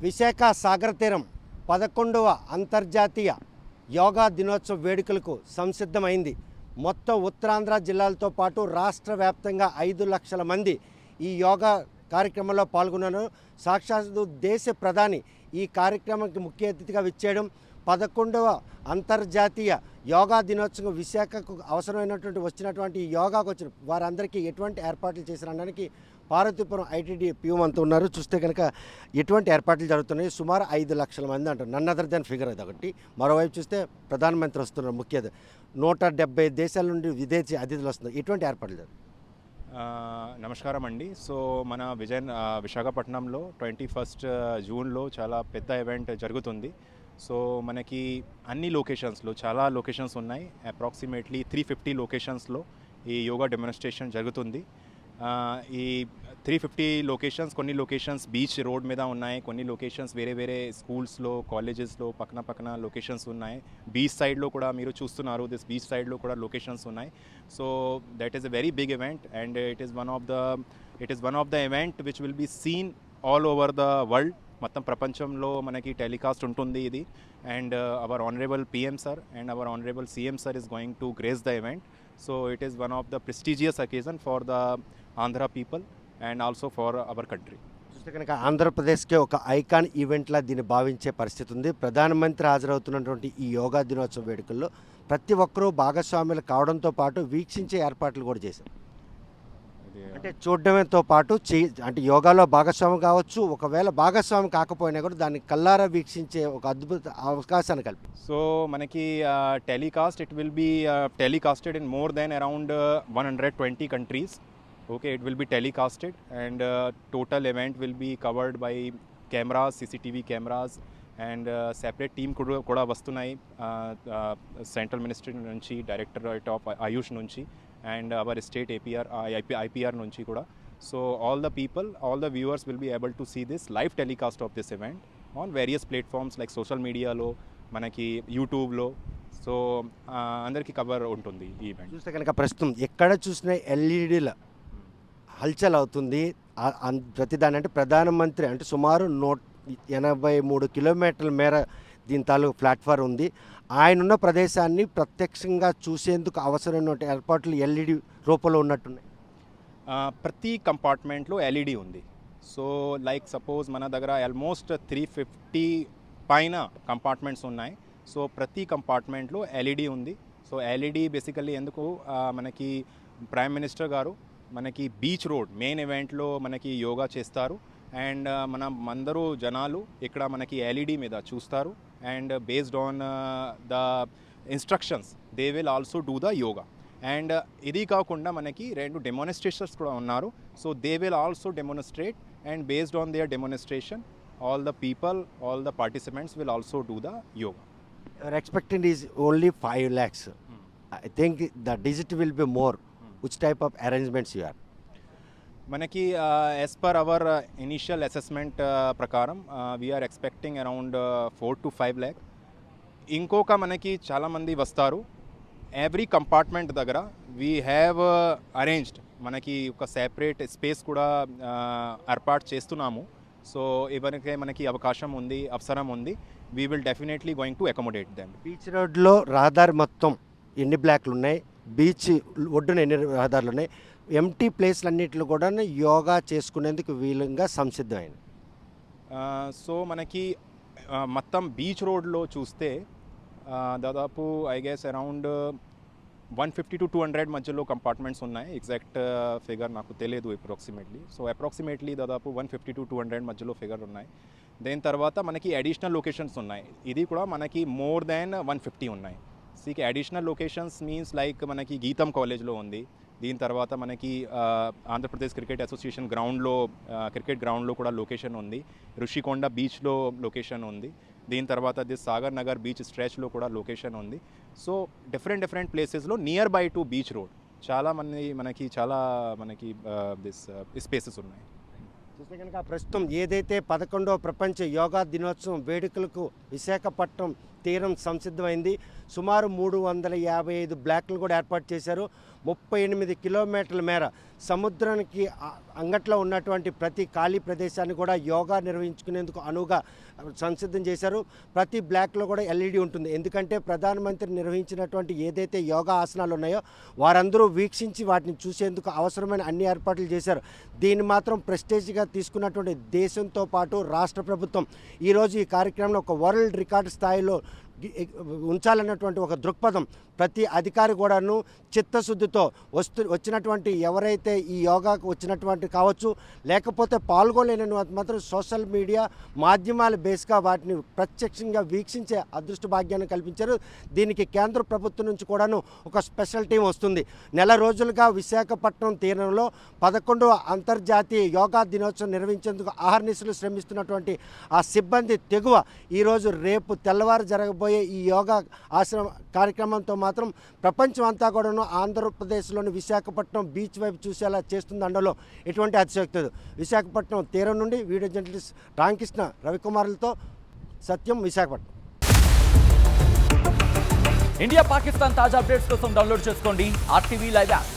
విశాఖ సాగర తీరం 11వ అంతర్జాతీయ యోగా దినోత్సవ వేడుకలకు సంసిద్ధమైంది. మొత్తం ఉత్తరాంధ్ర జిల్లాలతో పాటు రాష్ట్ర వ్యాప్తంగా 5 లక్షల మంది ఈ యోగా కార్యక్రమంలో పాల్గొన్నారు. సాక్షాత్తు దేశ ప్రధాని ఈ కార్యక్రమానికి ముఖ్య అతిథిగా విచ్చేయడం, 11వ అంతర్జాతీయ యోగా దినోత్సవం విశాఖకు అవసరమైనటువంటి వచ్చినటువంటి యోగాకు వచ్చిన వారందరికీ ఎటువంటి ఏర్పాట్లు చేసినడానికి పార్వతీపురం ఐటీడీ పిఎం అంతా ఉన్నారు. చూస్తే కనుక ఎటువంటి ఏర్పాట్లు జరుగుతున్నాయి. సుమారు 5 లక్షల మంది అంటారు. నన్ అదర్ దెన్ ఫిగర్ అది ఒకటి. మరోవైపు చూస్తే ప్రధానమంత్రి వస్తున్నారు. ముఖ్య 170 దేశాల నుండి విదేశీ అతిథులు వస్తున్నారు. ఎటువంటి ఏర్పాట్లు జరుగుతాయి? నమస్కారం అండి. సో మన విశాఖపట్నంలో 21 జూన్లో చాలా పెద్ద ఈవెంట్ జరుగుతుంది. సో మనకి అన్ని లొకేషన్స్లో చాలా లొకేషన్స్ ఉన్నాయి. అప్రాక్సిమేట్లీ 350 లొకేషన్స్లో ఈ యోగా డెమోన్స్ట్రేషన్ జరుగుతుంది. ఈ 350 లొకేషన్స్, కొన్ని లొకేషన్స్ బీచ్ రోడ్ మీద ఉన్నాయి, కొన్ని లొకేషన్స్ వేరే వేరే స్కూల్స్లో, కాలేజెస్లో పక్కన లొకేషన్స్ ఉన్నాయి. బీచ్ సైడ్లో కూడా మీరు చూస్తున్నారు, బీచ్ సైడ్లో కూడా లొకేషన్స్ ఉన్నాయి. So that is a very big event and it is one of the event which will be seen all over the world. మొత్తం ప్రపంచంలో మనకి టెలికాస్ట్ ఉంటుంది ఇది. And our honourable PM sir and our honourable CM sir is going to grace the event. So it is one of the prestigious occasion for the Andhra people and also for our country. చూస్తే కనుక ఆంధ్రప్రదేశ్కే ఒక icon ఈవెంట్లా దీన్ని భావించే పరిస్థితి ఉంది. ప్రధానమంత్రి హాజరవుతున్నటువంటి ఈ యోగా దినోత్సవ వేడుకల్లో ప్రతి ఒక్కరూ భాగస్వాములు కావడంతో పాటు వీక్షించే ఏర్పాట్లు కూడా చేశారు. అంటే చూడడంతో పాటు అంటే యోగాలో భాగస్వామి కావచ్చు, ఒకవేళ భాగస్వామి కాకపోయినా కూడా దాన్ని కల్లారా వీక్షించే ఒక అద్భుత అవకాశాన్ని కలిపి. సో మనకి telecast it will be telecasted in more than around 120 countries. Okay, it will be telecasted and total event will be covered by cameras, CCTV cameras and separate team కూడా వస్తున్నాయి సెంట్రల్ మినిస్ట్రీ నుంచి, directorate of AYUSH నుంచి and our state IPR nunchi kuda. So all the viewers will be able to see this live telecast of this event on various platforms like social media lo, manaki YouTube lo. So andarki cover untundi ee event. చూస్తే కనుక ప్రస్తుతం ఎక్కడ చూసినా ఎల్ఈడీల హల్చల్ అవుతుంది. ప్రతిదాని అంటే ప్రధానమంత్రి అంటే సుమారు 183 కిలోమీటర్ల మేర దీని తాలూకు ప్లాట్ఫామ్ ఉంది. ఆయన ఉన్న ప్రదేశాన్ని ప్రత్యక్షంగా చూసేందుకు అవసరమైన ఏర్పాట్లు ఎల్ఈడి రూపంలో ఉన్నట్టున్నాయి. ప్రతి కంపార్ట్మెంట్లో ఎల్ఈడి ఉంది. సో లైక్ సపోజ్ మన దగ్గర ఆల్మోస్ట్ 350 పైన కంపార్ట్మెంట్స్ ఉన్నాయి. సో ప్రతి కంపార్ట్మెంట్లో ఎల్ఈడి ఉంది. సో ఎల్ఈడి బేసికల్లీ ఎందుకు మనకి ప్రైమ్ మినిస్టర్ గారు మనకి బీచ్ రోడ్ మెయిన్ ఈవెంట్లో మనకి యోగా చేస్తారు అండ్ అందరూ జనాలు ఇక్కడ మనకి ఎల్ఈడి మీద చూస్తారు and based on the instructions they will also do the yoga. And ఇది కాకుండా మనకి 2 డెమోన్స్ట్రేషన్స్ కూడా ఉన్నారు. So they will also demonstrate and based on their demonstration all the participants will also do the yoga. Your expectation is only 5 lakhs. I think the digit will be more. Which type of arrangements you are? మనకి as per our initial assessment ప్రకారం we are expecting around 4 to 5 lakh. ఇంకొక మనకి చాలామంది వస్తారు. Every compartment దగ్గర we have arranged మనకి ఒక separate space కూడా ఏర్పాటు చేస్తున్నాము. సో ఎవరికైతే మనకి అవసరం ఉంది we will definitely going to accommodate them. Beach రోడ్లో రహదారి మొత్తం ఎన్ని బ్లాక్లు ఉన్నాయి, బీచ్ ఒడ్డున ఎన్ని రహదారులు ఉన్నాయి, ఎంటీ ప్లేస్లన్నింటిలో కూడా యోగా చేసుకునేందుకు వీలుగా సంసిద్ధమైంది. సో మనకి మొత్తం బీచ్ రోడ్లో చూస్తే దాదాపు ఐ గెస్ అరౌండ్ 150 to 200 మధ్యలో కంపార్ట్మెంట్స్ ఉన్నాయి. ఎగ్జాక్ట్ ఫిగర్ నాకు తెలియదు అప్రాక్సిమేట్లీ. సో అప్రాక్సిమేట్లీ దాదాపు 150 to 200 మధ్యలో ఫిగర్ ఉన్నాయి. దాని తర్వాత మనకి అడిషనల్ లొకేషన్స్ ఉన్నాయి. ఇది కూడా మనకి మోర్ దాన్ 150 ఉన్నాయి. సీకి అడిషనల్ లొకేషన్స్ మీన్స్ లైక్ మనకి గీతం కాలేజ్లో ఉంది. దీని తర్వాత మనకి ఆంధ్రప్రదేశ్ క్రికెట్ అసోసియేషన్ క్రికెట్ గ్రౌండ్లో కూడా లొకేషన్ ఉంది. ఋషికొండ బీచ్లో లొకేషన్ ఉంది. దీని తర్వాత సాగర్ నగర్ బీచ్ స్ట్రెచ్లో కూడా లొకేషన్ ఉంది. సో డిఫరెంట్ ప్లేసెస్లో near by to beach road మనకి దిస్ స్పేసెస్ ఉన్నాయి. చూస్తే కనుక ప్రస్తుతం ఏదైతే 11వ ప్రపంచ యోగా దినోత్సవం వేడుకలకు విశాఖపట్నం తీరం సంసిద్ధమైంది. సుమారు 355 బ్లాక్లు కూడా ఏర్పాటు చేశారు. 38 కిలోమీటర్ల మేర సముద్రానికి అంగట్లో ఉన్నటువంటి ప్రతి ఖాళీ ప్రదేశాన్ని కూడా యోగా నిర్వహించుకునేందుకు అనువుగా సంసిద్ధం చేశారు. ప్రతి బ్లాక్లో కూడా ఎల్ఈడి ఉంటుంది. ఎందుకంటే ప్రధానమంత్రి నిర్వహించినటువంటి ఏదైతే యోగా ఆసనాలు ఉన్నాయో వారందరూ వీక్షించి వాటిని చూసేందుకు అవసరమైన అన్ని ఏర్పాట్లు చేశారు. దీన్ని మాత్రం ప్రెస్టేజ్గా తీసుకున్నటువంటి దేశంతో పాటు రాష్ట్ర ప్రభుత్వం ఈరోజు ఈ కార్యక్రమంలో ఒక వరల్డ్ రికార్డు స్థాయిలో ఉంచాలన్నటువంటి ఒక దృక్పథం ప్రతి అధికారి కూడాను చిత్తశుద్ధితో వచ్చినటువంటి ఎవరైతే ఈ యోగాకు వచ్చినటువంటి కావచ్చు, లేకపోతే పాల్గొలేని మాత్రం సోషల్ మీడియా మాధ్యమాల బేస్గా వాటిని ప్రత్యక్షంగా వీక్షించే అదృష్ట భాగ్యాన్ని కల్పించారు. దీనికి కేంద్ర ప్రభుత్వం నుంచి కూడాను ఒక స్పెషల్ టీం వస్తుంది. నెల రోజులుగా విశాఖపట్నం తీరంలో 11వ అంతర్జాతీయ యోగా దినోత్సవం నిర్వహించేందుకు ఆహర్నిశలు శ్రమిస్తున్నటువంటి ఆ సిబ్బంది తెగువ ఈరోజు రేపు తెల్లవారు జరగబోయే ఈ యోగా ఆశ్రమ కార్యక్రమంతో మాత్రం ప్రపంచం అంతా కూడాను ఆంధ్రప్రదేశ్లోని విశాఖపట్నం బీచ్ వైపు చూసేలా చేస్తుంది అనడంలో ఎటువంటి అతిశయోక్తి లేదు. విశాఖపట్నం తీరం నుండి వీడియో జర్నలిస్ట్ రామకృష్ణ రవికుమార్లతో సత్యం, విశాఖపట్నం. ఇండియా పాకిస్తాన్ తాజా అప్డేట్స్ కోసం డౌన్లోడ్ చేసుకోండి RTV లైవ్ యాప్.